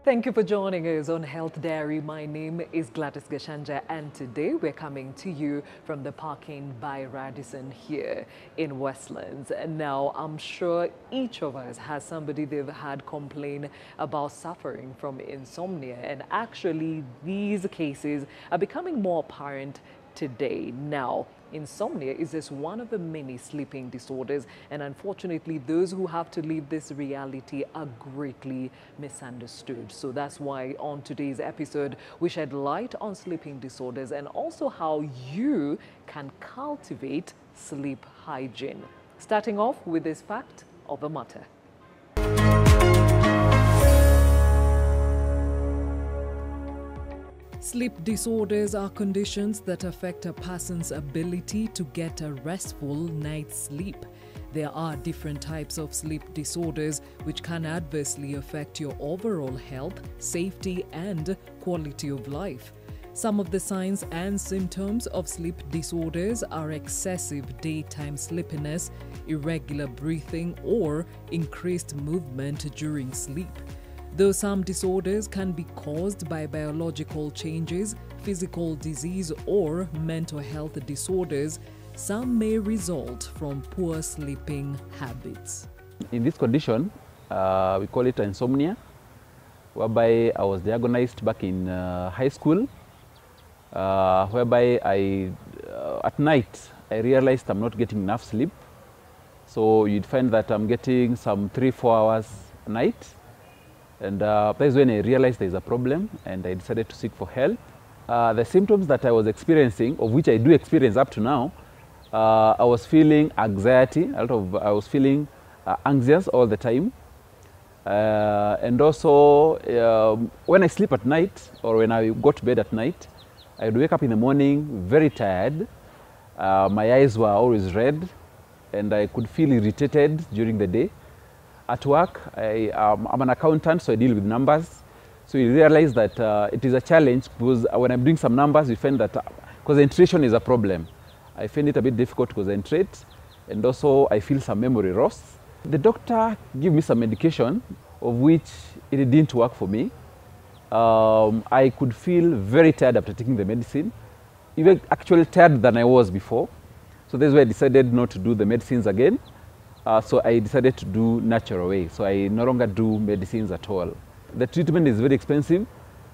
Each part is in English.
Thank you for joining us on Health Diary. My name is Gladys Gashanja, and today we're coming to you from the parking by Radisson here in Westlands. And now, I'm sure each of us has somebody they've had complain about suffering from insomnia. And actually, these cases are becoming more apparent today. Now, insomnia is just one of the many sleeping disorders, and unfortunately those who have to live this reality are greatly misunderstood. So that's why on today's episode we shed light on sleeping disorders and also how you can cultivate sleep hygiene. Starting off with this fact of the matter. Sleep disorders are conditions that affect a person's ability to get a restful night's sleep. There are different types of sleep disorders which can adversely affect your overall health, safety, and quality of life. Some of the signs and symptoms of sleep disorders are excessive daytime sleepiness, irregular breathing, or increased movement during sleep. Though some disorders can be caused by biological changes, physical disease, or mental health disorders, some may result from poor sleeping habits. In this condition, we call it insomnia, whereby I was diagnosed back in high school, whereby at night I realized I'm not getting enough sleep. So you'd find that I'm getting some 3-4 hours a night. And that is when I realized there is a problem, and I decided to seek for help. The symptoms that I was experiencing, of which I do experience up to now, I was feeling anxiety. I was feeling anxious all the time. And also, when I sleep at night, or when I go to bed at night, I would wake up in the morning very tired. My eyes were always red, and I could feel irritated during the day. At work, I'm an accountant, so I deal with numbers. So you realize that it is a challenge, because when I'm doing some numbers, you find that concentration is a problem. I find it a bit difficult to concentrate, and also I feel some memory loss. The doctor gave me some medication, of which it didn't work for me. I could feel very tired after taking the medicine, even actually tired than I was before. So that's why I decided not to do the medicines again. So I decided to do natural way. So I no longer do medicines at all. The treatment is very expensive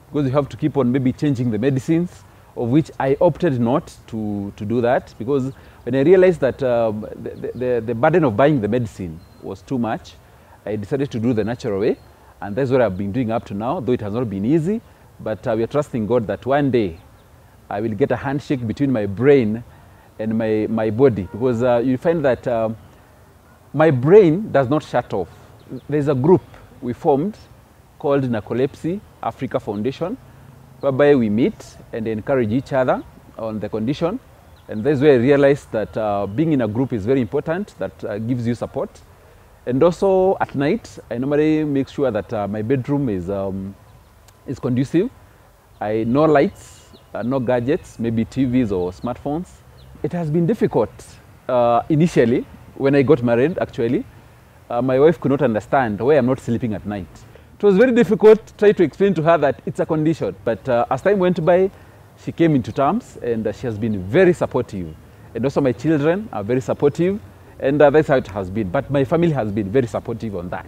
because you have to keep on maybe changing the medicines, of which I opted not to do that, because when I realized that the burden of buying the medicine was too much, I decided to do the natural way. And that's what I've been doing up to now, though it has not been easy. But we are trusting God that one day I will get a handshake between my brain and my body, because you find that my brain does not shut off. There's a group we formed called NARCOLEPSY Africa Foundation, whereby we meet and encourage each other on the condition. And that's where I realized that being in a group is very important, that gives you support. And also at night, I normally make sure that my bedroom is conducive. No lights, no gadgets, maybe TVs or smartphones. It has been difficult initially. When I got married, actually, my wife could not understand why I'm not sleeping at night. It was very difficult to try to explain to her that it's a condition. But as time went by, she came into terms, and she has been very supportive. And also my children are very supportive, and that's how it has been. But my family has been very supportive on that.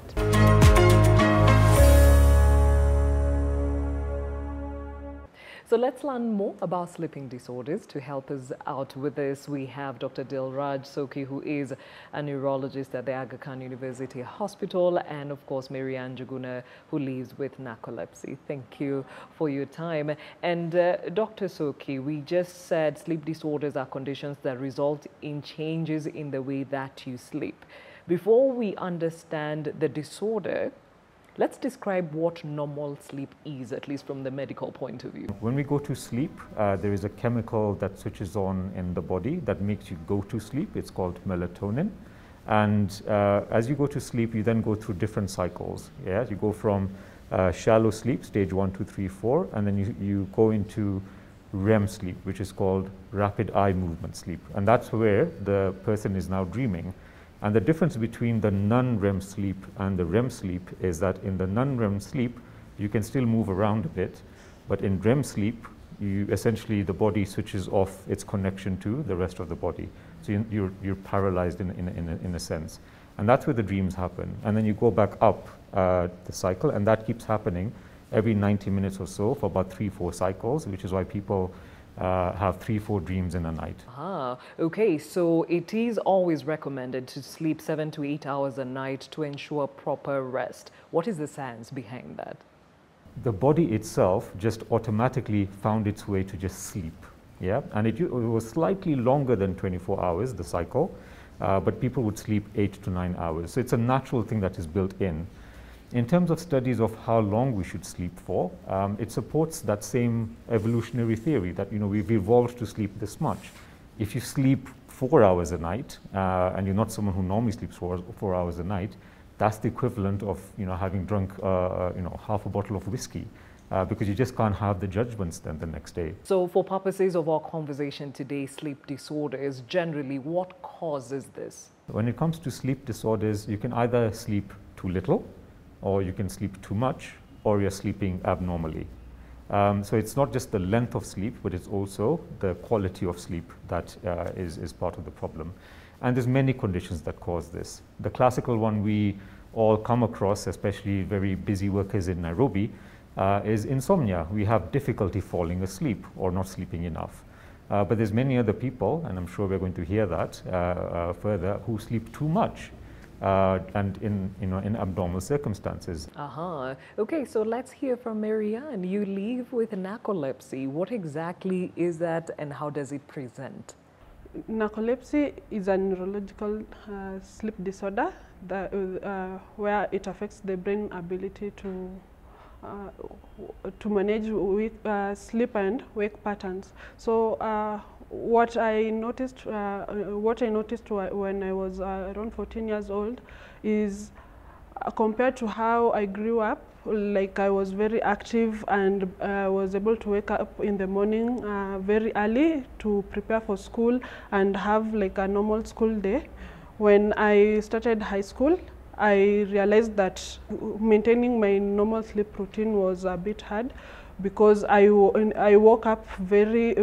So let's learn more about sleeping disorders. To help us out with this, we have Dr. Dilraj Soki, who is a neurologist at the Aga Khan University Hospital, and of course Marianne Jaguna, who lives with narcolepsy. Thank you for your time. And Dr. Soki, we just said sleep disorders are conditions that result in changes in the way that you sleep. Before we understand the disorder, let's describe what normal sleep is, at least from the medical point of view. When we go to sleep, there is a chemical that switches on in the body that makes you go to sleep. It's called melatonin. And as you go to sleep, you then go through different cycles. Yeah? You go from shallow sleep, stage 1, 2, 3, 4, and then you go into REM sleep, which is called rapid eye movement sleep. And that's where the person is now dreaming. And the difference between the non-REM sleep and the REM sleep is that in the non-REM sleep, You can still move around a bit, but in REM sleep, essentially the body switches off its connection to the rest of the body. So you're paralyzed in a sense. And that's where the dreams happen. And then you go back up the cycle, and that keeps happening every 90 minutes or so for about 3-4 cycles, which is why people have 3-4 dreams in a night. Okay, so it is always recommended to sleep 7 to 8 hours a night to ensure proper rest. What is the science behind that? The body itself just automatically found its way to just sleep, yeah? And it was slightly longer than 24 hours, the cycle, but people would sleep 8 to 9 hours. So it's a natural thing that is built in. In terms of studies of how long we should sleep for, it supports that same evolutionary theory that, you know, we've evolved to sleep this much. If you sleep 4 hours a night, and you're not someone who normally sleeps 4 hours a night, that's the equivalent of, you know, having drunk, you know, half a bottle of whiskey, because you just can't have the judgments then the next day. So for purposes of our conversation today, sleep disorders, generally, what causes this? When it comes to sleep disorders, you can either sleep too little, or you can sleep too much, or you're sleeping abnormally. So it's not just the length of sleep, but it's also the quality of sleep that is part of the problem. And there's many conditions that cause this. The classical one we all come across, especially very busy workers in Nairobi, is insomnia. We have difficulty falling asleep or not sleeping enough. But there's many other people, and I'm sure we're going to hear that further, who sleep too much. And in abnormal circumstances. Okay, so let's hear from Marianne. You live with narcolepsy. What exactly is that, and how does it present? Narcolepsy is a neurological sleep disorder that, where it affects the brain ability to manage sleep and wake patterns. So what I noticed when I was around 14 years old is compared to how I grew up, like I was very active and was able to wake up in the morning very early to prepare for school and have like a normal school day. When I started high school, I realized that maintaining my normal sleep routine was a bit hard because I woke up very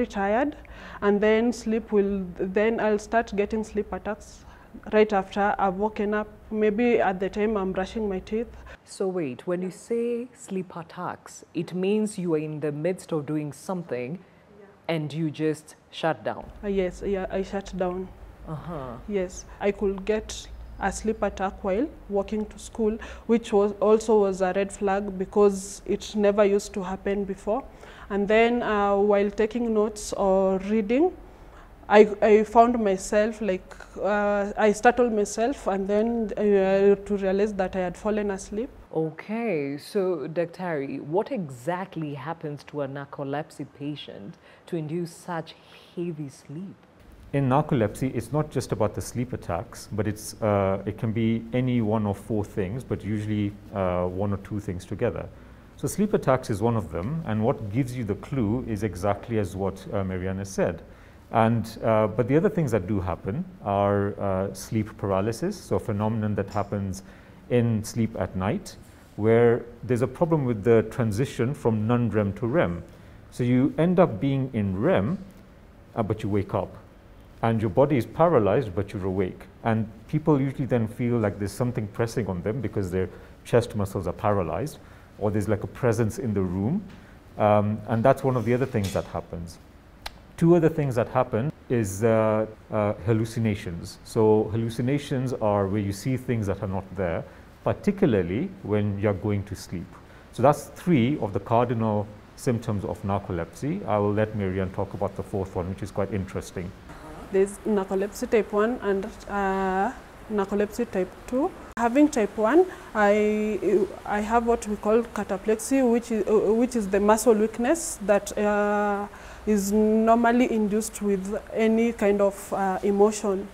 tired, and then I'll start getting sleep attacks right after I've woken up. Maybe at the time I'm brushing my teeth. So wait, when you say sleep attacks, it means you are in the midst of doing something and you just shut down? Yes, yeah, I shut down. Yes, I could get a sleep attack while walking to school, which also was a red flag because it never used to happen before. And then while taking notes or reading, I found myself like, I startled myself and then to realize that I had fallen asleep. Okay, so Dr. what exactly happens to a narcolepsy patient to induce such heavy sleep? In narcolepsy, it's not just about the sleep attacks, but it can be any one of 4 things, but usually 1 or 2 things together. So sleep attacks is one of them, and what gives you the clue is exactly as what Marianne said. And but the other things that do happen are sleep paralysis, so a phenomenon that happens in sleep at night, where there's a problem with the transition from non-REM to REM. So you end up being in REM, but you wake up. And your body is paralyzed, but you're awake. And people usually then feel like there's something pressing on them because their chest muscles are paralyzed, or there's like a presence in the room. And that's one of the other things that happens. 2 other things that happen is hallucinations. So hallucinations are where you see things that are not there, particularly when you're going to sleep. So that's 3 of the cardinal symptoms of narcolepsy. I will let Marianne talk about the 4th one, which is quite interesting. There's narcolepsy type 1 and narcolepsy type 2. Having type 1, I have what we call cataplexy, which is the muscle weakness that is normally induced with any kind of emotion.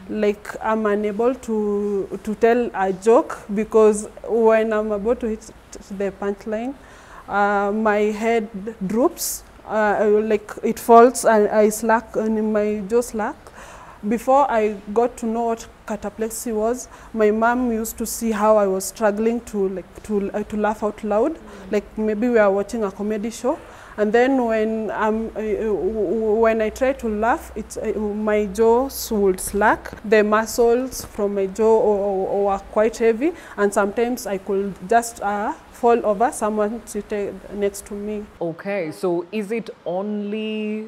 Like I'm unable to tell a joke because when I'm about to hit the punchline, my head droops. Like it falls and I slack and my jaw slack, before I got to know what cataplexy was, my mom used to see how I was struggling to laugh out loud, like maybe we are watching a comedy show. And then when I try to laugh, my jaws would slack. The muscles from my jaw were quite heavy, and sometimes I could just fall over, someone sitting next to me. Okay, so is it only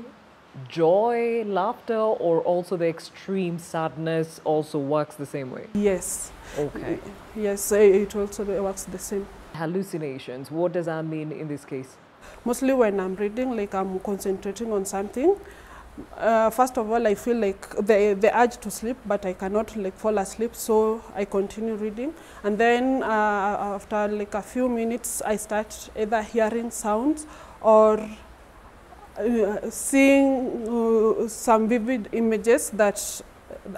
joy, laughter, or also the extreme sadness also works the same way? Yes. Okay. Yes, it also works the same. Hallucinations, what does that mean in this case? Mostly when I'm reading, like I'm concentrating on something. First of all, I feel like the urge to sleep, but I cannot like fall asleep, so I continue reading. And then after like a few minutes, I start either hearing sounds or seeing some vivid images that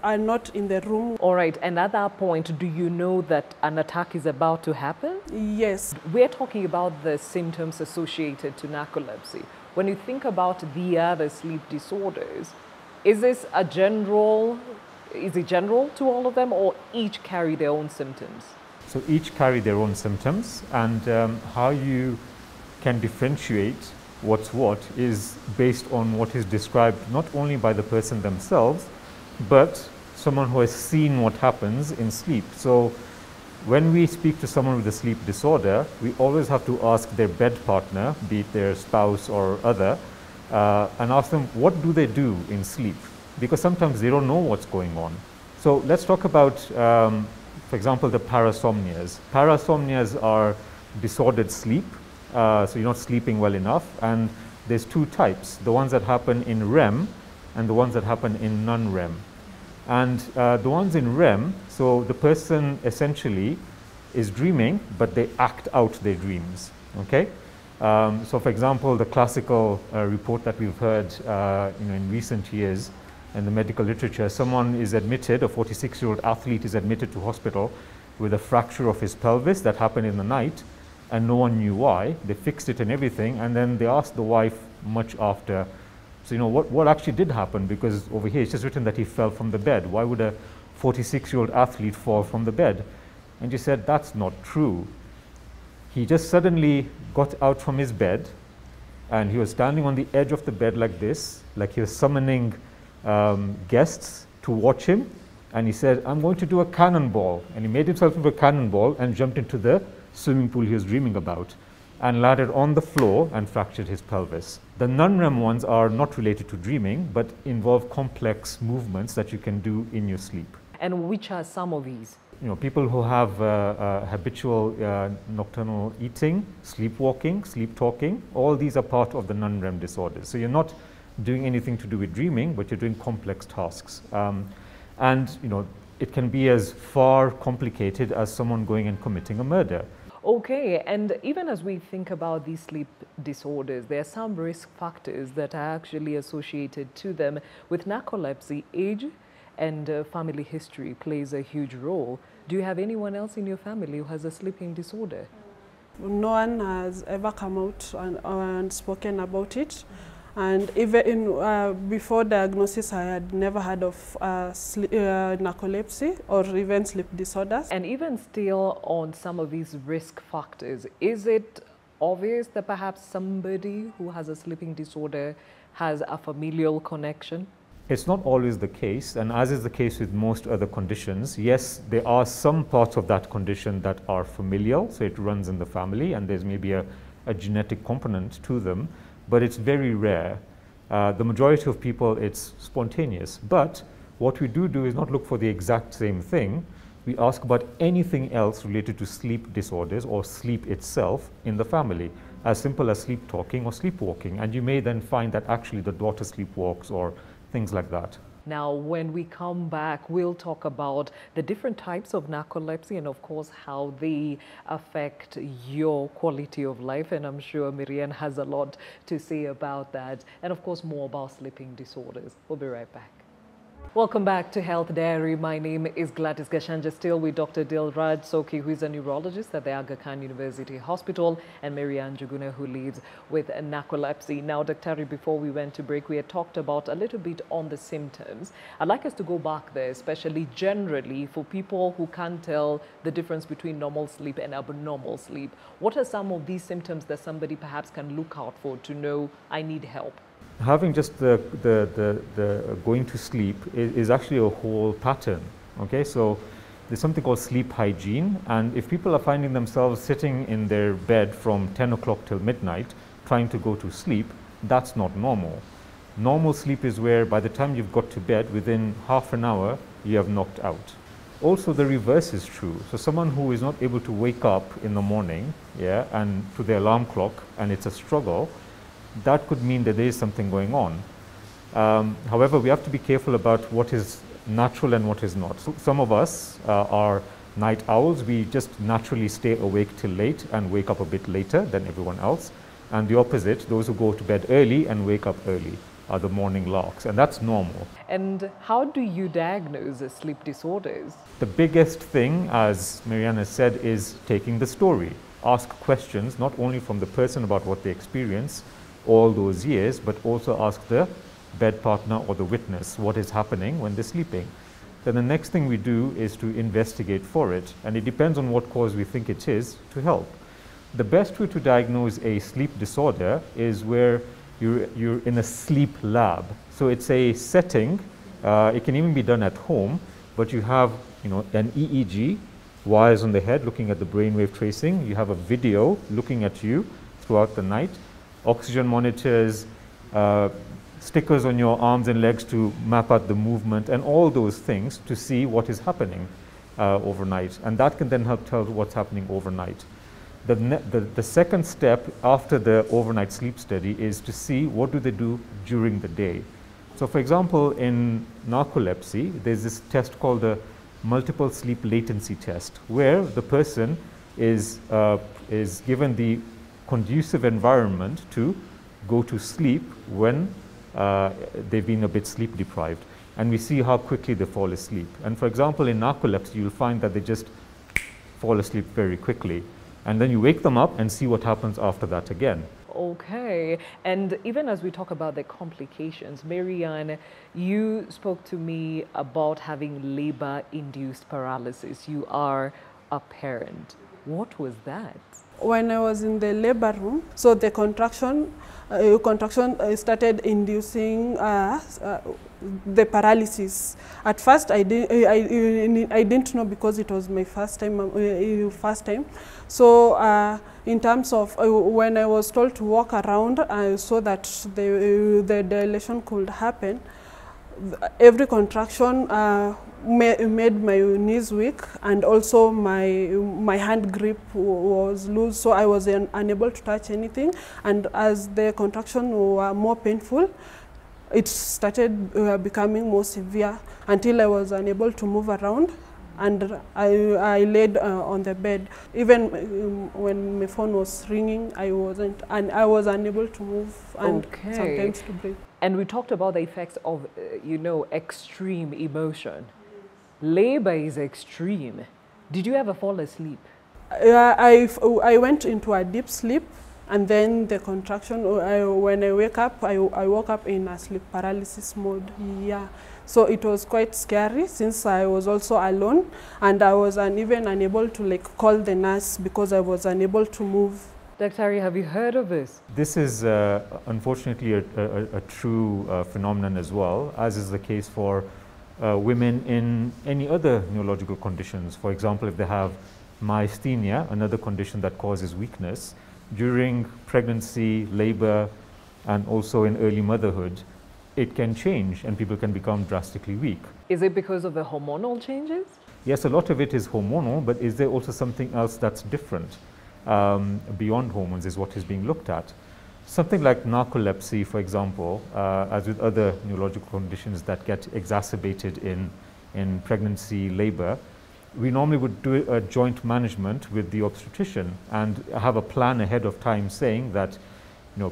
are not in the room. All right, and at that point, do you know that an attack is about to happen? Yes. We're talking about the symptoms associated to narcolepsy. When you think about the other sleep disorders, is it general to all of them, or each carry their own symptoms? So each carry their own symptoms, and how you can differentiate what's what is based on what is described not only by the person themselves, but someone who has seen what happens in sleep. So when we speak to someone with a sleep disorder, we always have to ask their bed partner, be it their spouse or other, and ask them what do they do in sleep, because sometimes they don't know what's going on. So let's talk about, for example, the parasomnias. Parasomnias are disordered sleep, so you're not sleeping well enough, and there's two types, the ones that happen in REM and the ones that happen in non-REM. And the ones in REM, so the person essentially is dreaming, but they act out their dreams, okay? So for example, the classical report that we've heard in recent years in the medical literature, someone is admitted, a 46-year-old athlete is admitted to hospital with a fracture of his pelvis that happened in the night, and no one knew why. They fixed it and everything, and then they asked the wife much after, so what actually did happen, because over here it's just written that he fell from the bed. Why would a 46-year-old athlete fall from the bed? And she said, that's not true. He just suddenly got out from his bed, and he was standing on the edge of the bed like this, like he was summoning guests to watch him, and he said, I'm going to do a cannonball. And he made himself into a cannonball and jumped into the swimming pool he was dreaming about, and landed on the floor and fractured his pelvis. The non-REM ones are not related to dreaming, but involve complex movements that you can do in your sleep. And which are some of these? People who have habitual nocturnal eating, sleepwalking, sleep talking, all these are part of the non-REM disorders. So you're not doing anything to do with dreaming, but you're doing complex tasks. And it can be as far complicated as someone going and committing a murder. Okay, and even as we think about these sleep disorders, there are some risk factors that are actually associated to them. With narcolepsy, age and family history plays a huge role. Do you have anyone else in your family who has a sleeping disorder? No one has ever come out and spoken about it. And even before diagnosis, I had never heard of narcolepsy or even sleep disorders. And even still on some of these risk factors, is it obvious that perhaps somebody who has a sleeping disorder has a familial connection? It's not always the case, and as is the case with most other conditions, yes, there are some parts of that condition that are familial, so it runs in the family, and there's maybe a genetic component to them, but it's very rare. The majority of people, it's spontaneous. But what we do is not look for the exact same thing. We ask about anything else related to sleep disorders or sleep itself in the family, as simple as sleep talking or sleepwalking. And you may then find that actually the daughter sleepwalks or things like that. Now, when we come back, we'll talk about the different types of narcolepsy and, of course, how they affect your quality of life. And I'm sure Miriam has a lot to say about that. And, of course, more about sleeping disorders. We'll be right back. Welcome back to Health Diary. My name is Gladys Gashanja, still with Dr. Dilraj Soki, who is a neurologist at the Aga Khan University Hospital, and Marianne Juguna, who leads with narcolepsy. Now, Dr. before we went to break, we had talked about a little bit on the symptoms. I'd like us to go back there, especially generally for people who can't tell the difference between normal sleep and abnormal sleep. What are some of these symptoms that somebody perhaps can look out for to know I need help? Having just the going to sleep is actually a whole pattern. Okay, so there's something called sleep hygiene, and if people are finding themselves sitting in their bed from 10 o'clock till midnight trying to go to sleep, that's not normal. Normal sleep is where by the time you've got to bed, within half an hour, you have knocked out. Also, the reverse is true. So someone who is not able to wake up in the morning, yeah, and to the alarm clock, and it's a struggle, that could mean that there is something going on. However, we have to be careful about what is natural and what is not. So some of us are night owls. We just naturally stay awake till late and wake up a bit later than everyone else. And the opposite, those who go to bed early and wake up early, are the morning larks, and that's normal. And how do you diagnose sleep disorders? The biggest thing, as Mariana said, is taking the story. Ask questions, not only from the person about what they experience all those years, but also ask the bed partner or the witness what is happening when they're sleeping. Then the next thing we do is to investigate for it, and it depends on what cause we think it is to help. The best way to diagnose a sleep disorder is where you're in a sleep lab. So it's a setting, it can even be done at home, but you have an EEG, wires on the head looking at the brainwave tracing, you have a video looking at you throughout the night, oxygen monitors, stickers on your arms and legs to map out the movement, and all those things to see what is happening overnight. And that can then help tell what's happening overnight. The second step after the overnight sleep study is to see what do they do during the day. So for example, in narcolepsy, there's this test called the multiple sleep latency test, where the person is given the conducive environment to go to sleep when they've been a bit sleep deprived, and we see how quickly they fall asleep. And for example, in narcolepsy, you'll find that they just fall asleep very quickly, and then you wake them up and see what happens after that again. Okay, and even as we talk about the complications, Marianne, you spoke to me about having labor-induced paralysis. You are a parent. What was that? When I was in the labor room, so the contraction started inducing the paralysis. At first, I didn't know because it was my first time. So in terms of when I was told to walk around, I saw that the dilation could happen. Every contraction made my knees weak, and also my hand grip was loose, so I was unable to touch anything. And as the contractions were more painful, it started becoming more severe until I was unable to move around, and I laid on the bed. Even when my phone was ringing, I was unable to move and sometimes to breathe. And we talked about the effects of, extreme emotion. Labor is extreme. Did you ever fall asleep? I went into a deep sleep, and then the contraction, when I wake up, I woke up in a sleep paralysis mode. Yeah. So it was quite scary since I was also alone, and I was even unable to call the nurse because I was unable to move. Dr. have you heard of this? This is unfortunately a true phenomenon as well, as is the case for women in any other neurological conditions. For example, if they have myasthenia, another condition that causes weakness, during pregnancy, labor, and also in early motherhood, it can change and people can become drastically weak. Is it because of the hormonal changes? Yes, a lot of it is hormonal, but is there also something else that's different beyond hormones is what is being looked at. Something like narcolepsy, for example, as with other neurological conditions that get exacerbated in pregnancy, labor, we normally would do a joint management with the obstetrician and have a plan ahead of time saying that,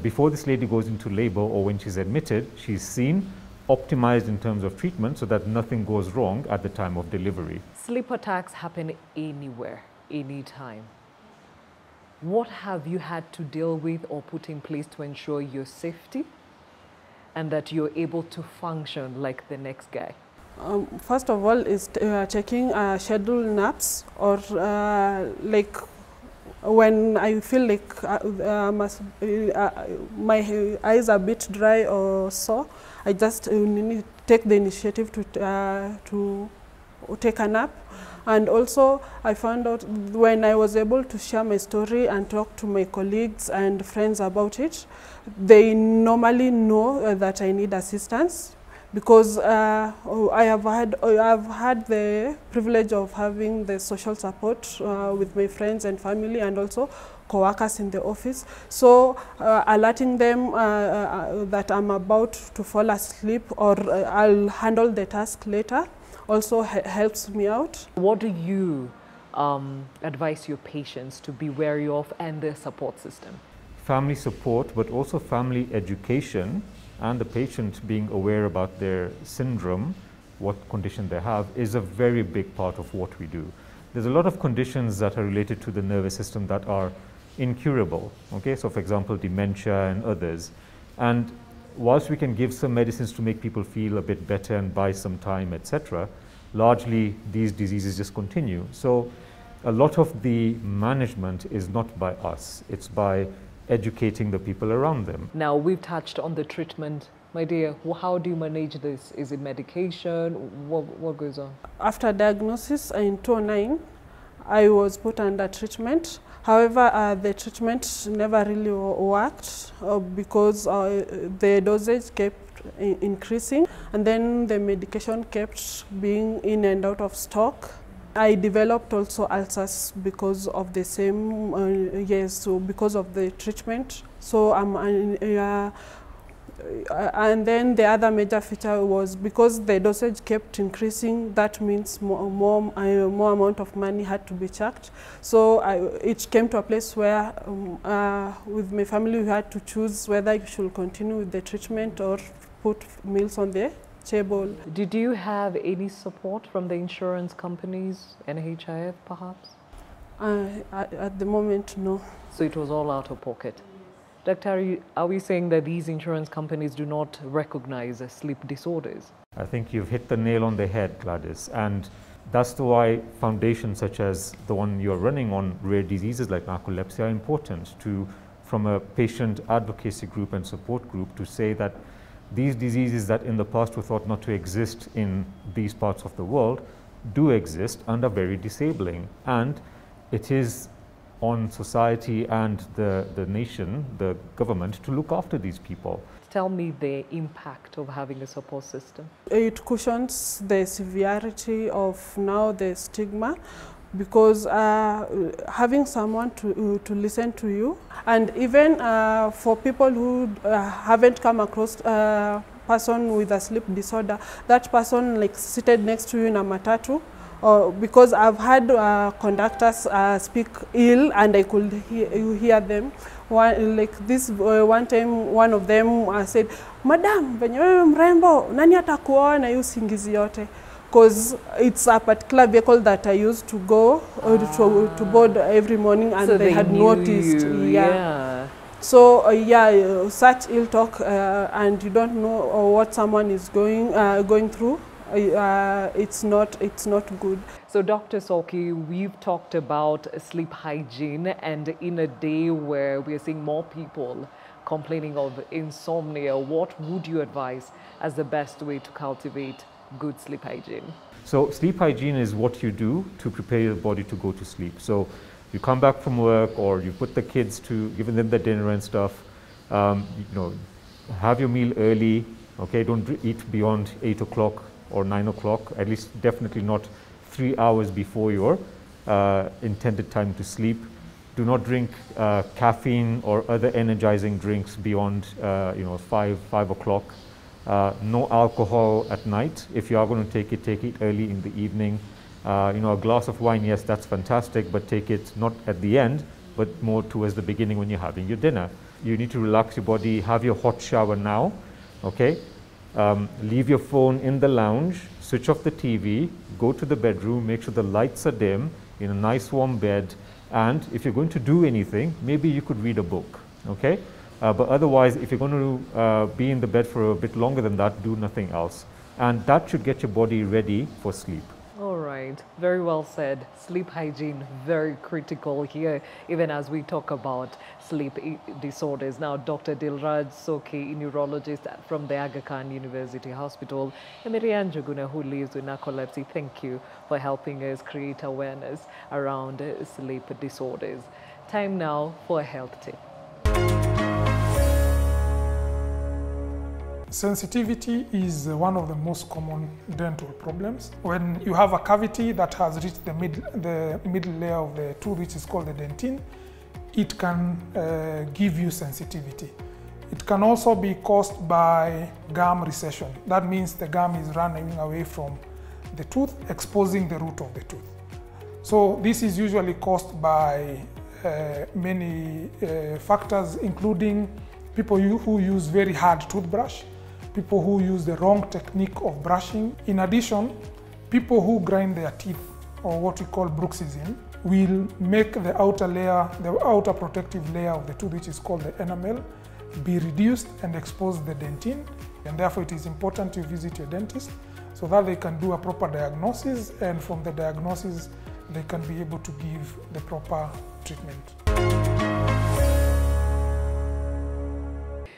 before this lady goes into labor or when she's admitted, she's seen optimized in terms of treatment so that nothing goes wrong at the time of delivery. Sleep attacks happen anywhere, anytime. What have you had to deal with or put in place to ensure your safety and that you're able to function like the next guy? First of all is checking scheduled naps, or like when I feel like my eyes are a bit dry or so, I just take the initiative to take a nap. And also I found out when I was able to share my story and talk to my colleagues and friends about it, they normally know that I need assistance, because I have had the privilege of having the social support with my friends and family, and also co-workers in the office. So alerting them that I'm about to fall asleep, or I'll handle the task later, also helps me out. What do you advise your patients to be wary of, and their support system? Family support, but also family education, and the patient being aware about their syndrome, what condition they have, is a very big part of what we do. There's a lot of conditions that are related to the nervous system that are incurable. Okay, so for example, dementia and others. And whilst we can give some medicines to make people feel a bit better and buy some time, etc., largely these diseases just continue. So a lot of the management is not by us, it's by educating the people around them. Now, we've touched on the treatment. My dear, how do you manage this? Is it medication? What goes on? After diagnosis in 2009, I was put under treatment. However, the treatment never really worked because the dosage kept increasing, and then the medication kept being in and out of stock. I developed also ulcers because of the same, so because of the treatment. So and then the other major feature was because the dosage kept increasing, that means more amount of money had to be charged. So it came to a place where with my family we had to choose whether you should continue with the treatment or put meals on the table. Did you have any support from the insurance companies, NHIF perhaps? At the moment, no. So it was all out of pocket. Doctor, are we saying that these insurance companies do not recognize sleep disorders? I think you've hit the nail on the head, Gladys, and that's why foundations such as the one you're running on rare diseases like narcolepsy are important from a patient advocacy group and support group, to say that these diseases that in the past were thought not to exist in these parts of the world do exist and are very disabling. And it is on society and the nation, the government, to look after these people. Tell me the impact of having a support system. It cushions the severity of now the stigma, because having someone to listen to you, and even for people who haven't come across a person with a sleep disorder, that person like seated next to you in a matatu, because I've had conductors speak ill and I could hear them. One time one of them said, "Madam, venye wewe mrembo, nani atakuoa na hiyo usingizi yote?" Because it's a particular vehicle that I used to go to board every morning, and so they had noticed. Yeah. So such ill talk, and you don't know what someone is going through. It's not good. So Dr. Soki, we've talked about sleep hygiene, and in a day where we're seeing more people complaining of insomnia, what would you advise as the best way to cultivate good sleep hygiene? So sleep hygiene is what you do to prepare your body to go to sleep. So you come back from work, or you put the kids to, giving them the dinner and stuff, have your meal early, okay? Don't eat beyond 8 o'clock or 9 o'clock, at least definitely not 3 hours before your intended time to sleep. Do not drink caffeine or other energizing drinks beyond 5 o'clock. No alcohol at night. If you are going to take it early in the evening. A glass of wine, yes, that's fantastic, but take it not at the end, but more towards the beginning when you're having your dinner. You need to relax your body, have your hot shower now, okay? Leave your phone in the lounge, switch off the TV, go to the bedroom, make sure the lights are dim, in a nice warm bed, and if you're going to do anything, maybe you could read a book, okay? But otherwise, if you're going to be in the bed for a bit longer than that, do nothing else. And that should get your body ready for sleep. All right, very well said. Sleep hygiene, very critical here, even as we talk about sleep disorders. Now, Dr. Dilraj Soki, neurologist from the Aga Khan University Hospital, and Marianne Juguna, who lives with narcolepsy, thank you for helping us create awareness around sleep disorders. Time now for a health tip. Sensitivity is one of the most common dental problems. When you have a cavity that has reached the middle layer of the tooth, which is called the dentine, it can give you sensitivity. It can also be caused by gum recession. That means the gum is running away from the tooth, exposing the root of the tooth. So this is usually caused by many factors, including people who use very hard toothbrush, people who use the wrong technique of brushing. In addition, people who grind their teeth, or what we call bruxism, will make the outer layer, the outer protective layer of the tooth, which is called the enamel, be reduced and expose the dentine. And therefore, it is important to visit your dentist so that they can do a proper diagnosis, and from the diagnosis, they can be able to give the proper treatment.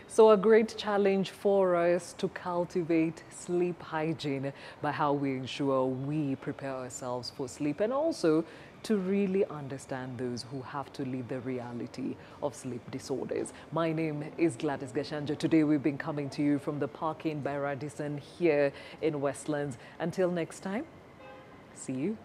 So a great challenge for us to cultivate sleep hygiene by how we ensure we prepare ourselves for sleep, and also to really understand those who have to live the reality of sleep disorders. My name is Gladys Gashanja. Today we've been coming to you from the Park Inn by Radisson here in Westlands. Until next time, see you.